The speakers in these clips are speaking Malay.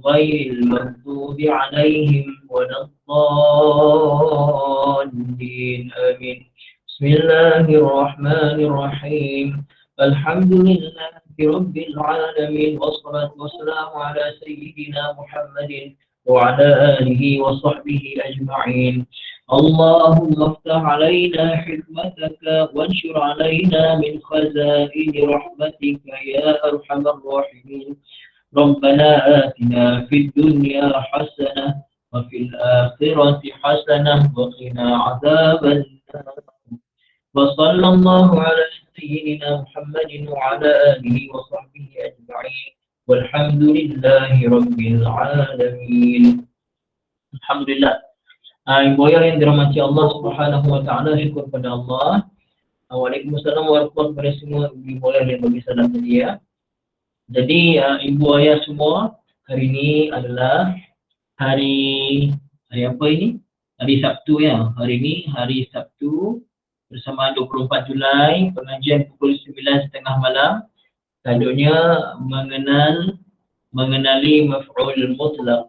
غير المغضوب عليهم ولا الضالين آمين. بسم الله الرحمن الرحيم. الحمد لله رب العالمين، والصلاة والسلام على سيدنا محمد وعلى آله وصحبه أجمعين. اللهم افتح علينا حكمتك وانشر علينا من خزائن رحمتك يا أرحم الراحمين. ربنا آتنا في الدنيا حسنة وفي الآخرة حسنة وقنا عذاب النار. وصلى الله على سيدنا محمد وعلى آله وصحبه أجمعين، والحمد لله رب العالمين. Alhamdulillah. Ibu ayah yang dirahmati Allah Subhanahu wa taala, syukur pada Allah. Waalaikumsalam warahmatullahi wabarakatuh semua ibu ayah yang bagi salam tadi ya. Jadi ibu ayah semua, hari ini adalah hari apa ini? Hari Sabtu ya. Hari ini hari Sabtu bersama 24 Julai, pengajian pukul 9.30 malam. Tajuknya mengenali maf'ul mutlaq.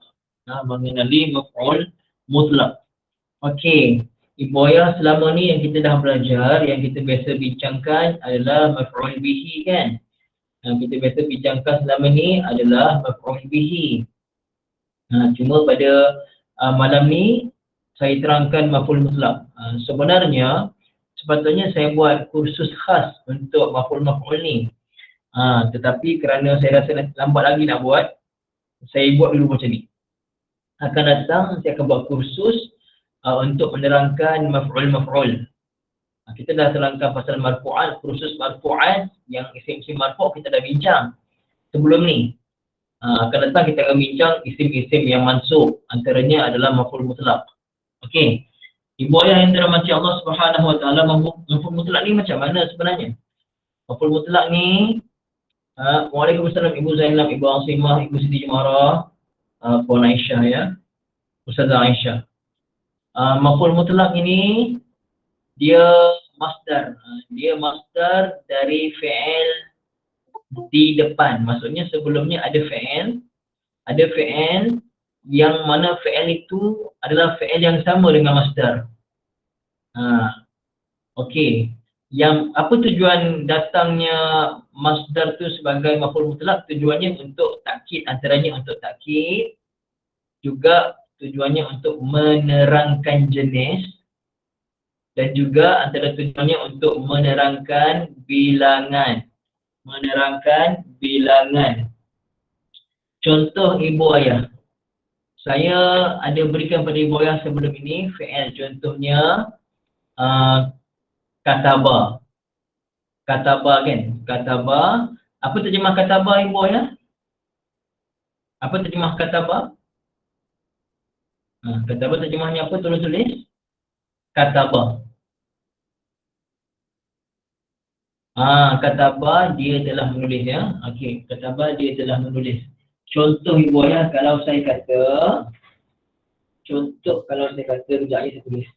Mengenali maf'ul mutlaq. Okey, ibu ayah, selama ni yang kita dah belajar, yang kita biasa bincangkan adalah maf'ul bihi kan? Yang kita biasa bincangkan selama ni adalah maf'ul bihi. Cuma pada malam ni saya terangkan maf'ul mutlaq. Sebenarnya sepatutnya saya buat kursus khas untuk maf'ul ni. Tetapi kerana saya rasa lambat lagi nak buat, saya buat dulu macam ni. Akan datang saya akan buat kursus untuk menerangkan maf'ul. Kita dah terangkan pasal marfu'at, kursus marfu'at yang isim-isim marfu' kita dah bincang sebelum ni. Akan datang kita akan bincang isim-isim yang mansub, antaranya adalah maf'ul mutlaq. Okey. Ibu ayah yang dirahmati Allah Subhanahu wa taala, maf'ul mutlaq ni macam mana sebenarnya? Maf'ul mutlaq ni Waalaikumsalam Ibu Zainab, Ibu Asimah, Ibu Siti Jumarah, Puan Aisyah ya, Ustazah Aisyah. Maf'ul mutlaq ini dia masdar. Dia masdar dari fi'il di depan. Maksudnya sebelumnya ada fi'il yang mana fi'il itu adalah fi'il yang sama dengan masdar. Okey. Yang apa tujuan datangnya masdar tu sebagai maf'ul mutlaq? Tujuannya untuk takkid, antaranya untuk takkid, juga tujuannya untuk menerangkan jenis, dan juga antara tujuannya untuk menerangkan bilangan. Contoh ibu ayah, saya ada berikan pada ibu ayah sebelum ini fi'il, contohnya kataba kan, kataba. Apa terjemah kataba ibu ayah? Apa terjemah kataba? Kataba terjemahnya apa? Tolong tulis. Kataba. Kataba dia telah menulis ya. Okey, kataba dia telah menulis. Contoh ibu ayah, kalau saya kata sekejap saya tulis.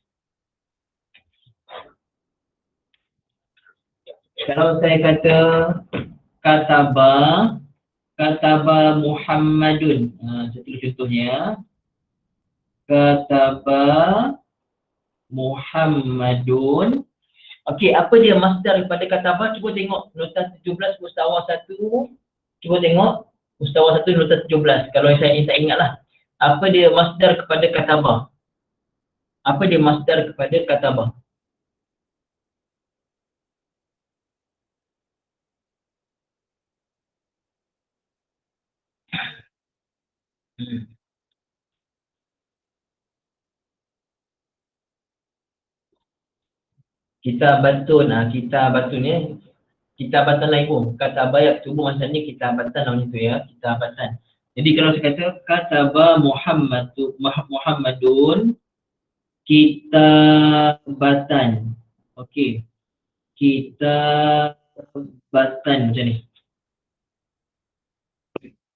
Kalau saya kata kataba Muhammadun. Saya tulis contohnya. Kataba Muhammadun. Okey, apa dia masdar daripada kataba? Cuba tengok nota 17 mustawa 1. Cuba tengok mustawa 1 nota 17. Kalau saya tak ingatlah. Apa dia masdar kepada kataba? Apa dia masdar kepada kataba? Kitabatun. Kitabatun ya. Kitabatan lah ibu. Kataba yaktubu maksudnya kitabatan namanya tu ya. Kitabatan. Jadi kalau saya kata kataba Muhammadun kitabatan. Okey. Kitabatan macam ni.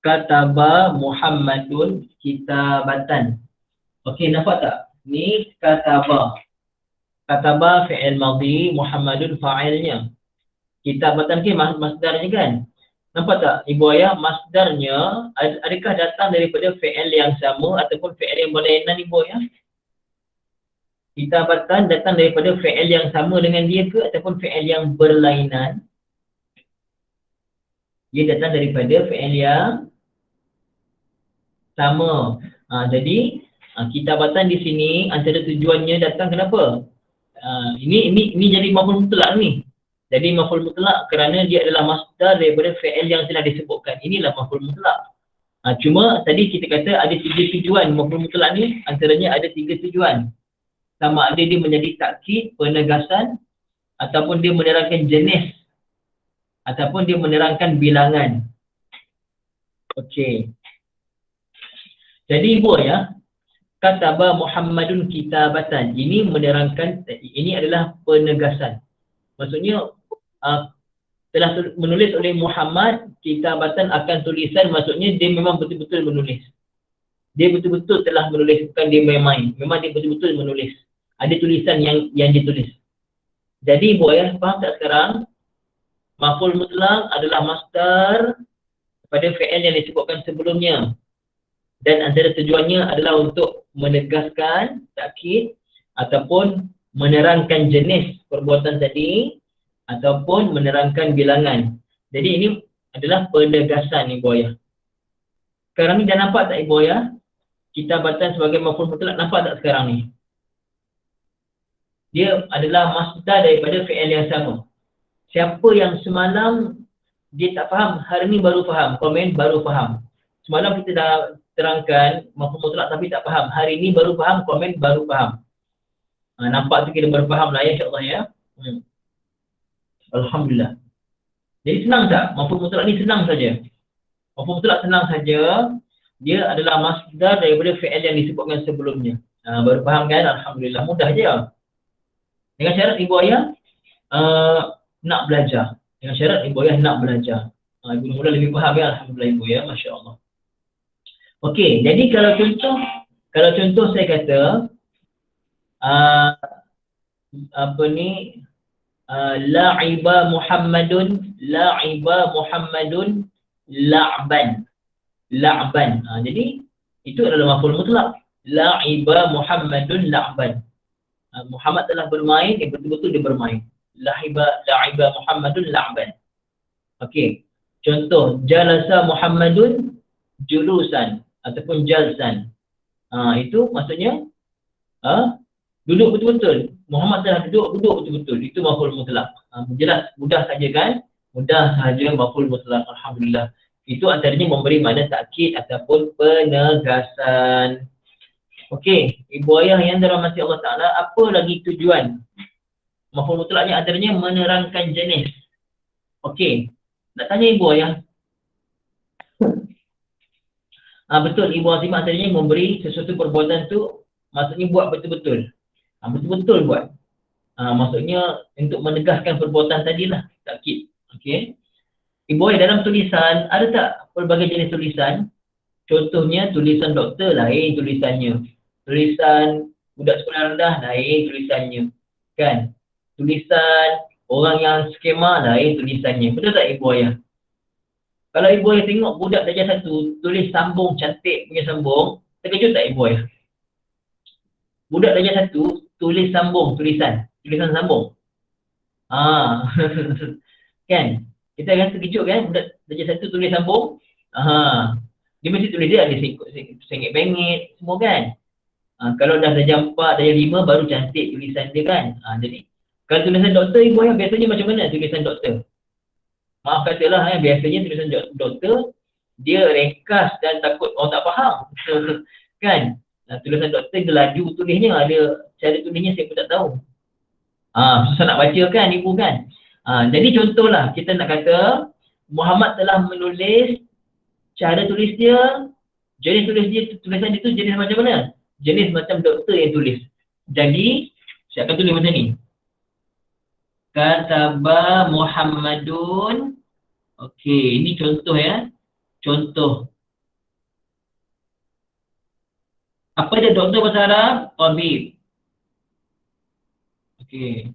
Kataba Muhammadun kitabatan. Okey, nampak tak? Ni kataba. Kataba fi'il madhi, Muhammadun fa'ilnya. Kitabatan ke masdarnya kan? Nampak tak ibu ayah, masdarnya adakah datang daripada fi'il yang sama ataupun fi'il yang berlainan ibu ayah? Kitabatan datang daripada fi'il yang sama dengan dia ke ataupun fi'il yang berlainan? Dia datang daripada fi'il yang sama. Jadi kitabatan di sini antara tujuannya datang kenapa? Ini jadi maf'ul mutlak ni. Jadi maf'ul mutlak kerana dia adalah masdar daripada fi'il yang telah disebutkan. Inilah maf'ul mutlak. Cuma tadi kita kata ada 3 tujuan maf'ul mutlak ni, antaranya ada 3 tujuan. Sama ada dia menjadi takkid, penegasan, ataupun dia menerangkan jenis, ataupun dia menerangkan bilangan. Okey. Jadi ibu ayah, kataba Muhammadun kitabatan. Ini menerangkan, ini adalah penegasan. Maksudnya telah menulis oleh Muhammad kitabatan akan tulisan, maksudnya dia memang betul-betul menulis. Dia betul-betul telah menulis, bukan dia main-main. Memang dia betul-betul menulis. Ada tulisan yang ditulis. Jadi ibu ayah faham tak sekarang? Maf'ul mutlaq adalah masdar pada fi'il yang disebutkan sebelumnya. Dan antara tujuannya adalah untuk menegaskan, takkid, ataupun menerangkan jenis perbuatan tadi, ataupun menerangkan bilangan. Jadi ini adalah penegasan ibu ayah. Sekarang ni dah nampak tak ibu ayah? Kitabatan sebagai maf'ul mutlaq, nampak tak sekarang ni? Dia adalah masdar daripada fi'il yang sama. Siapa yang semalam dia tak faham, hari ni baru faham, komen baru faham. Semalam kita dah terangkan maf'ul mutlaq tapi tak faham. Hari ni baru faham, komen baru faham. Nampak tu kita baru faham lah ya, insyaAllah ya. Alhamdulillah. Jadi senang tak? Maf'ul mutlaq ni senang saja. Maf'ul mutlaq senang saja. Dia adalah masdar daripada fi'il yang disebutkan sebelumnya. Baru faham kan? Alhamdulillah. Mudah je. Dengan syarat ibu ayah nak belajar. Dengan syarat ibu ayah nak belajar. Ibu mula lebih faham ya. Alhamdulillah ibu ya. Masya Allah. Okey, jadi kalau contoh saya kata la'iba Muhammadun la'ban. Jadi itu adalah maf'ul mutlaq. La'iba Muhammadun la'ban. Muhammad telah bermain, betul-betul dia bermain. La'iba Muhammadun la'ban. Okey. Contoh, jalasa Muhammadun julusan ataupun jalsan. Itu maksudnya duduk betul-betul. Muhammad telah duduk betul-betul. Itu maf'ul mutlaq. Jelas, mudah saja kan? Mudah saja maf'ul mutlaq. Alhamdulillah. Itu antaranya memberi makna takkid ataupun penegasan. Okey, ibu ayah yang dirahmati Allah Ta'ala, apa lagi tujuan maf'ul mutlaqnya? Antaranya menerangkan jenis. Okey, nak tanya ibu ayah. Betul, ibu azimah antaranya memberi sesuatu perbuatan tu, maksudnya buat betul-betul. Betul-betul buat. Maksudnya untuk menegaskan perbuatan tadilah, takkid. Okey. Ibu ayah dalam tulisan, ada tak pelbagai jenis tulisan? Contohnya tulisan doktor, lain tulisannya. Tulisan budak sekolah rendah, lain tulisannya. Kan? Tulisan orang yang skema, lain tulisannya. Betul tak ibu ayah? Kalau ibu ayah tengok budak darjah 1 tulis sambung, cantik punya sambung, terkejut tak ibu ayah? Budak darjah 1 tulis sambung, tulisan sambung. Kan? Kita akan terkejut kan? Budak darjah 1 tulis sambung. Dia mesti tulis dia ada sengit bengit semua kan? Kalau dah darjah 4, darjah 5 baru cantik tulisan dia kan? Jadi kalau tulisan doktor ibu ayah biasanya macam mana tulisan doktor? Maaf katalah biasanya tulisan doktor dia ringkas dan takut orang tak faham. Kan? Tulisan doktor dia laju tulisnya, ada cara tulisnya saya pun tak tahu. Susah nak baca kan ibu kan? Jadi contohlah kita nak kata Muhammad telah menulis, cara tulis dia, jenis tulis dia, tulisan dia tu jenis macam mana? Jenis macam doktor yang tulis. Jadi saya akan tulis macam ni. Kataba Muhammadun. Okey, ini contoh ya. Contoh. Apa dia doktor bahasa Arab? Tabib. Okey.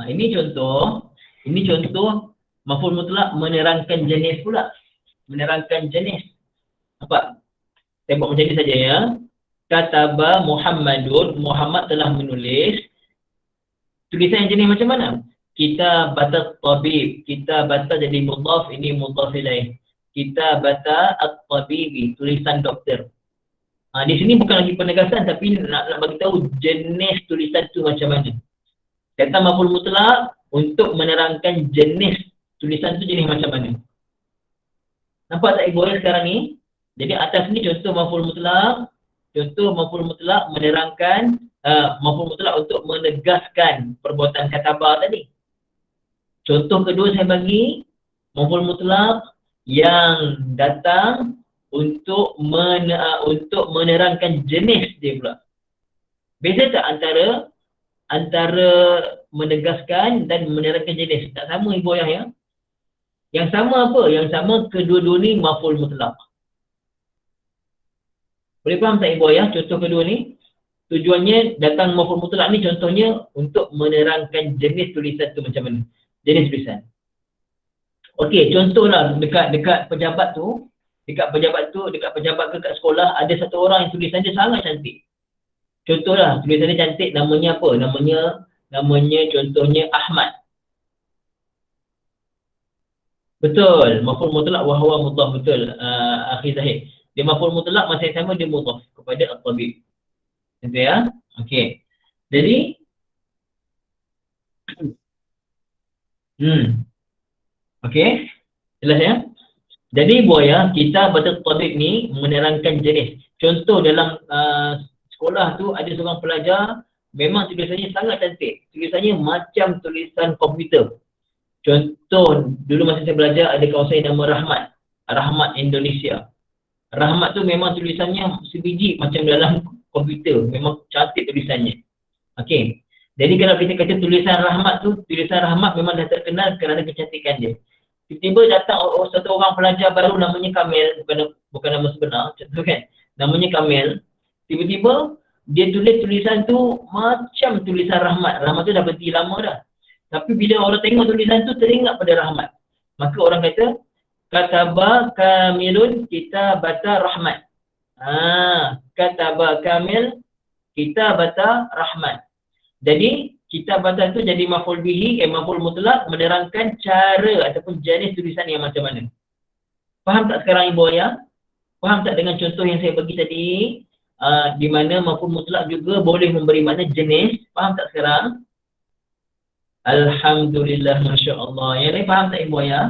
Ini contoh maf'ul mutlak menerangkan jenis pula. Menerangkan jenis. Nampak? Saya buat macam ni saja ya. Kataba Muhammadun, Muhammad telah menulis. Tulisan yang jenis macam mana? Kita baca tabib, kita baca jadi mudhaf, ini mudhaf ilaih. Kita baca at-tabibi, tulisan doktor. Di sini bukan lagi penegasan tapi nak bagi tahu jenis tulisan tu macam mana. Kata maf'ul mutlak untuk menerangkan jenis tulisan tu jenis macam mana. Nampak tak ibu sekarang ni? Jadi atas ni contoh maf'ul mutlak. Contoh maf'ul mutlak menerangkan maf'ul mutlak untuk menegaskan perbuatan katabah tadi. Contoh kedua saya bagi maf'ul mutlak yang datang untuk menerangkan jenis dia pula. Beza tak antara menegaskan dan menerangkan jenis? Tak sama ibu ayah ya? Yang sama apa? Yang sama kedua-dua ni maf'ul mutlak. Boleh faham tak ibu ayah contoh kedua ni? Tujuannya datang maf'ul mutlak ni contohnya untuk menerangkan jenis tulisan tu macam mana. Jenis tulisan. Okey, contohlah dekat pejabat tu, dekat pejabat ke kat sekolah ada satu orang yang tulisan dia sangat cantik. Contohlah tulisan dia cantik, namanya apa? Namanya contohnya Ahmad. Betul, maf'ul mutlak wa huwa mudhaf, betul. Akhi Zahid. Dia maf'ul mutlak masa yang sama dia mudhaf kepada at-tabib. Betul ya? Okey. Jadi okey. Jelas ya? Jadi buaya, kita baca tabib ni menerangkan jenis. Contoh dalam sekolah tu ada seorang pelajar memang tulisannya sangat cantik. Tulisannya macam tulisan komputer. Contoh, dulu masa saya belajar ada kawan saya nama Rahmat. Rahmat Indonesia. Rahmat tu memang tulisannya sebiji macam dalam komputer. Memang cantik tulisannya. Okey. Jadi kalau kita kata tulisan Rahmat tu, tulisan Rahmat memang dah terkenal kerana kecantikan dia. Tiba-tiba datang satu orang pelajar baru namanya Kamil, bukan nama sebenar, contoh kan. Namanya Kamil. Tiba-tiba dia tulis tulisan tu macam tulisan Rahmat. Rahmat tu dah berhenti lama dah. Tapi bila orang tengok tulisan tu teringat pada Rahmat. Maka orang kata kataba Kamilun kita baca Rahmat. Kataba Kamil kita baca Rahmat. Jadi kita baca tu jadi maf'ul bihi, maf'ul mutlak menerangkan cara ataupun jenis tulisan yang macam mana. Faham tak sekarang ibu ayah? Faham tak dengan contoh yang saya bagi tadi? Di mana maf'ul mutlak juga boleh memberi makna jenis. Faham tak sekarang? Alhamdulillah, Masya Allah. Yang lain faham tak ibu ayah?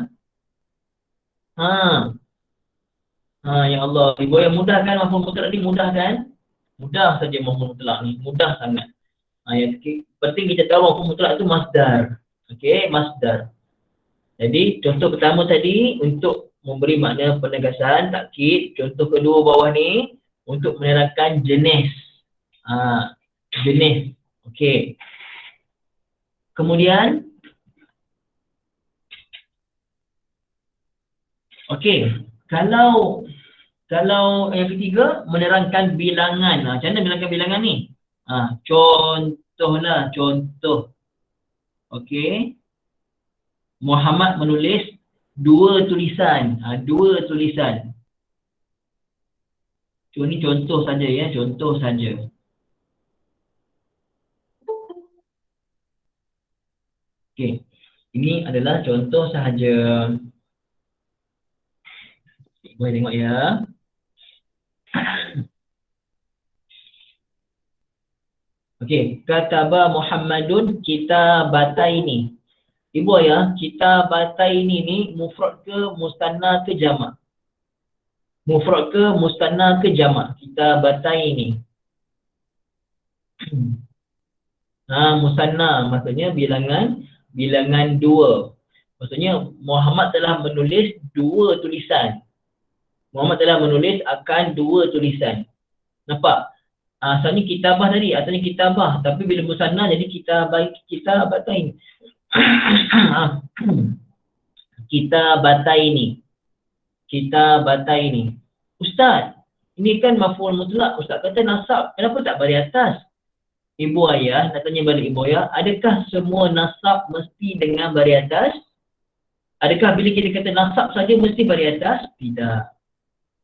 Ya Allah. Ibu ayah mudah kan maf'ul mutlak ni? Mudah kan? Mudah saja maf'ul mutlak ni. Mudah sangat. Yang penting kita tahu maf'ul mutlak itu masdar. Okey, masdar. Jadi contoh pertama tadi untuk memberi makna penegasan, takkid. Contoh kedua bawah ni untuk menerangkan jenis. Jenis. Okey. Kemudian kalau yang ketiga menerangkan bilangan. Macam mana menerangkan bilangan ni? Contoh. Okey. Muhammad menulis dua tulisan. Ini contoh saja ya, contoh saja. Okey. Ini adalah contoh sahaja. Boleh tengok ya. Okey, kataba Muhammadun kita batai ini. Ibu ayah, kita batai ini mufrad ke mustanna ke jamak? Mufrad ke mustanna ke jamak? Kita batai ini. Musanna maksudnya bilangan dua. Maksudnya Muhammad telah menulis dua tulisan. Muhammad telah menulis akan dua tulisan. Nampak? Asalnya kitabah tadi, asalnya kitabah. Tapi bila musanna jadi kita batai. Kita batai ini. Ustaz, ini kan maf'ul mutlak. Ustaz kata nasab. Kenapa tak balik atas? Ibu ayah, nak tanya balik ibu ayah, adakah semua nasab mesti dengan baris atas? Adakah bila kita kata nasab saja mesti baris atas? Tidak.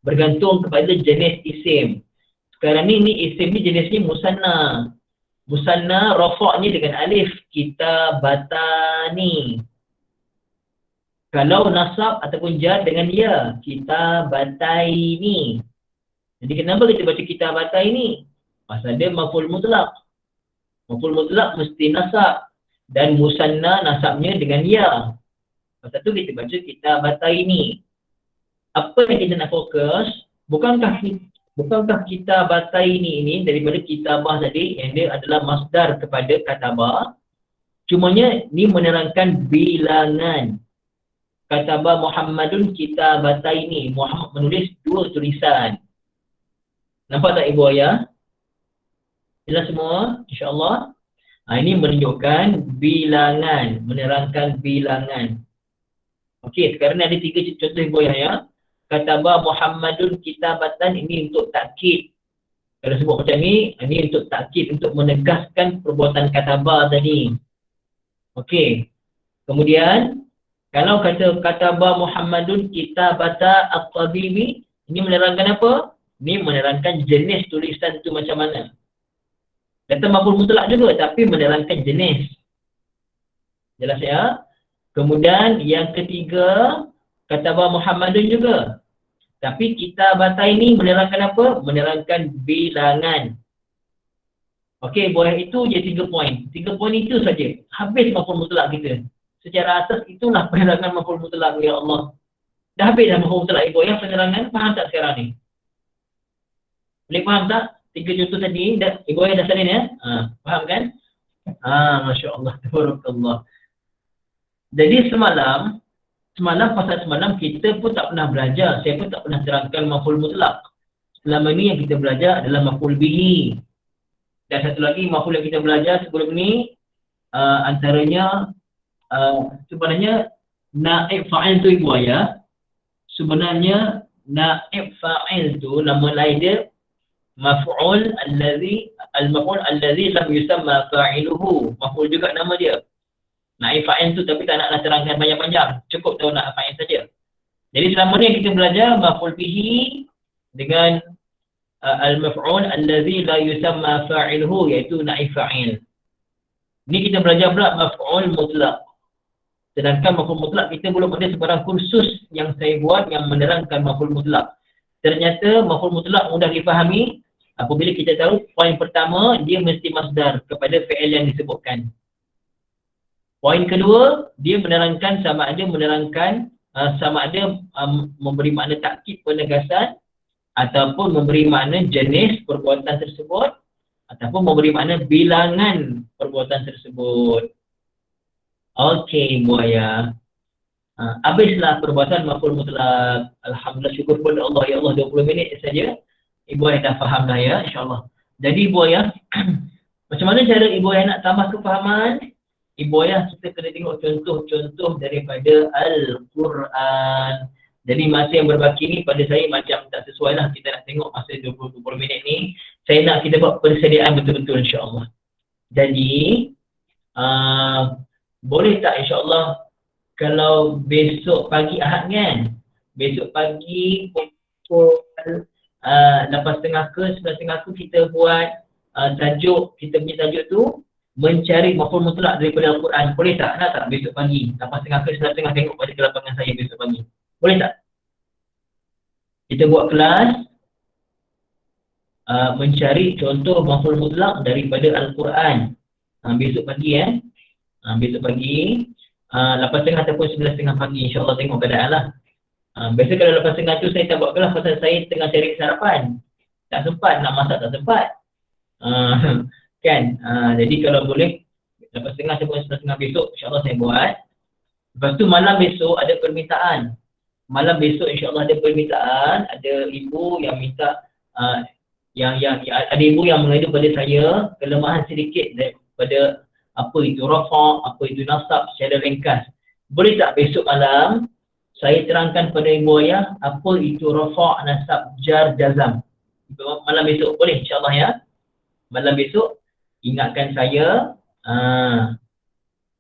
Bergantung kepada jenis isim. Sekarang ni isim ni jenisnya musanna. Musanna rafa'nya dengan alif. Kitabatani. Kalau nasab ataupun jar dengan ya, kitabataini. Jadi kenapa kita baca kitabataini? Pasal dia maf'ul mutlaq. Maf'ul mutlaq mesti nasab. Dan musanna nasabnya dengan ya. Pasal tu kita baca kitabataini. Apa yang kita nak fokus? Bukankah kitabataini ini daripada kitabah tadi yang dia adalah masdar kepada katabah. Cumanya ni menerangkan bilangan. Katabah Muhammadun kitabataini. Muhammad menulis 2 tulisan. Nampak tak ibu ayah? Jelas semua? InsyaAllah. Ini menunjukkan bilangan. Menerangkan bilangan. Okey, sekarang ni ada 3 contoh ibu ayah ya. Katabah Muhammadun kitabatan, ini untuk takkid. Kalau sebut macam ni, ini untuk takkid, untuk menegaskan perbuatan katabah tadi. Okey. Kemudian, kalau kata katabah Muhammadun kitabata at-tabibi, ini menerangkan apa? Ini menerangkan jenis tulisan tu macam mana. Kata maf'ul mutlaq juga, tapi menerangkan jenis. Jelas ya? Kemudian yang ketiga, katabah Muhammadun juga. Tapi kitabata ini menerangkan apa? Menerangkan bilangan. Okey, boleh itu je 3 poin. 3 poin itu saja. Habis maf'ul mutlaq kita. Secara asas itulah penerangan maf'ul mutlaq, ya Allah. Dah habis dah maf'ul mutlaq ibu yang penerangan. Faham tak sekarang ni? Boleh faham tak? 3 contoh tadi, ibu ayah dah salin ya? Faham kan? Masya Allah, tabarakallah. Jadi semalam kita pun tak pernah belajar. Saya pun tak pernah terangkan maf'ul mutlaq. Selama ni yang kita belajar adalah maf'ul bihi. Dan satu lagi maf'ul yang kita belajar sebelum ni, antaranya sebenarnya naib fa'il tu ibu ayah. Sebenarnya naib fa'il tu nama lain dia maf'ul allazi lam yusamma fa'iluhu. Maf'ul juga nama dia. Naib fa'il tu, tapi tak naklah terangkan panjang-panjang. Cukup tahu naib fa'il saja. Jadi selama ni kita belajar maf'ul bihi dengan al-maf'ul allazi la yusamma fa'iluhu, iaitu naib fa'il. Ni kita belajar pula maf'ul mutlaq. Sedangkan maf'ul mutlaq kita belum ada sebarang kursus yang saya buat yang menerangkan maf'ul mutlaq. Ternyata maf'ul mutlaq mudah difahami apabila kita tahu poin pertama dia mesti masdar kepada fi'il yang disebutkan. Poin kedua, dia menerangkan sama ada memberi makna takkid penegasan ataupun memberi makna jenis perbuatan tersebut ataupun memberi makna bilangan perbuatan tersebut. Okey, ibu ayah. Habislah perbuatan maf'ul mutlaq. Alhamdulillah, syukur kepada Allah, ya Allah, 20 minit saja. Ibu ayah dah faham dah ya, insya-Allah. Jadi ibu ayah, macam mana cara ibu ayah nak tambah kefahaman? Ibu ayah kita kena tengok contoh-contoh daripada Al-Quran. Jadi masa yang berbaki ni pada saya macam tak sesuai lah. Kita nak tengok masa 20 minit ni. Saya nak kita buat persediaan betul-betul insya-Allah. Jadi boleh tak insya-Allah kalau besok pagi Ahad kan? Besok pagi pukul 8.30 ke 9.30 kita buat tajuk, kita punya tajuk tu mencari maf'ul mutlaq daripada Al-Quran. Boleh tak? Nak tak besok pagi 8.30 ke 9.30 tengok pada kelapangan saya besok pagi? Boleh tak? Kita buat kelas mencari contoh maf'ul mutlaq daripada Al-Quran. Besok pagi besok pagi 8.30 ataupun 9.30 pagi, insya-Allah, tengok keadaan lah. Biasa kalau 8.30 tu saya tak buat kelas pasal saya tengah cari sarapan. Tak sempat, nak masak tak sempat. Kan? Jadi kalau boleh 8.30 ataupun 9.30 besok, insya-Allah saya buat. Lepas tu malam besok ada permintaan. Malam besok insya-Allah ada permintaan, ada ibu yang minta ada ibu yang mengadu pada saya kelemahan sedikit daripada apa itu rafa', apa itu nasab secara ringkas. Boleh tak besok malam saya terangkan pada ibu ayah apa itu rafa', nasab, jar, jazam. Malam besok boleh insya-Allah ya. Malam besok Ingatkan saya.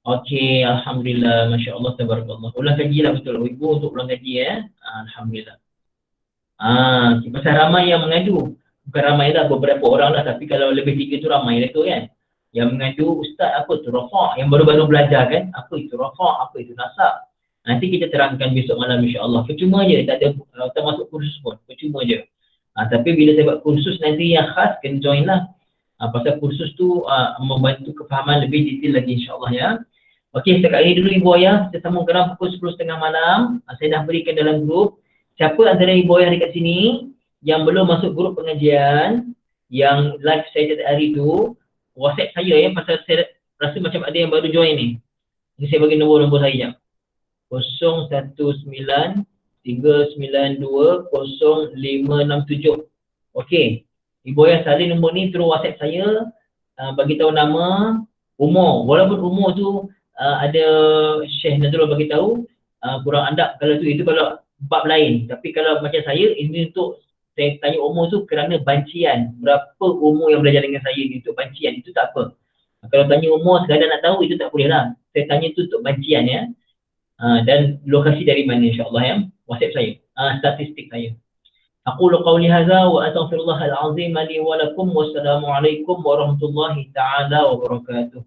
Okey, alhamdulillah, masya-Allah, tabarakallah. Ulang kaji lah betul. Ibu untuk ulang kaji ya. Alhamdulillah. Pasal ramai yang mengadu. Bukan ramai lah, beberapa orang lah. Tapi kalau lebih 3 tu ramai lah tu kan. Yang mengadu, ustaz apa tu rafa'? Yang baru-baru belajar kan. Apa itu rafa'? Apa itu nasab? Nanti kita terangkan besok malam insya-Allah. Percuma je, tak ada termasuk kursus pun. Percuma je. Tapi bila saya buat kursus nanti yang khas, kena join lah. Pasal kursus tu membantu kefahaman lebih detail lagi insya-Allah ya. Okey, setakat ini dulu Ibu Ayah. Kita sambung dalam pukul 10.30 malam. Saya dah berikan dalam grup. Siapa antara Ibu Ayah dekat sini yang belum masuk grup pengajian, yang live saya setiap hari tu, WhatsApp saya ya, pasal saya rasa macam ada yang baru join ni. Jadi saya bagi nombor-nombor saya jap. 019-392-0567. Okey. Ibu Ayah salin nombor ni terus WhatsApp saya, bagi tahu nama, umur. Walaupun umur tu ada Syekh Nazrul bagi tahu kurang adab kalau tu, itu kalau bab lain. Tapi kalau macam saya, ini untuk saya tanya umur tu kerana bancian. Berapa umur yang belajar dengan saya ni untuk bancian, itu tak apa. Kalau tanya umur sekadar nak tahu, itu tak boleh lah. Saya tanya tu untuk bancian ya. Dan lokasi dari mana insya-Allah ya. WhatsApp saya, statistik saya. Aqulu qawli hadza wa astaghfirullahal azim li wa lakum. Wassalamualaikum warahmatullahi taala wabarakatuh.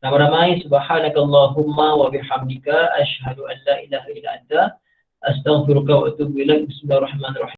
Ramai-ramai subhanakallahumma wa bihamdika asyhadu an la ilaha illa anta astaghfiruka wa atubu ilaik. Bismillahirrahmanirrahim.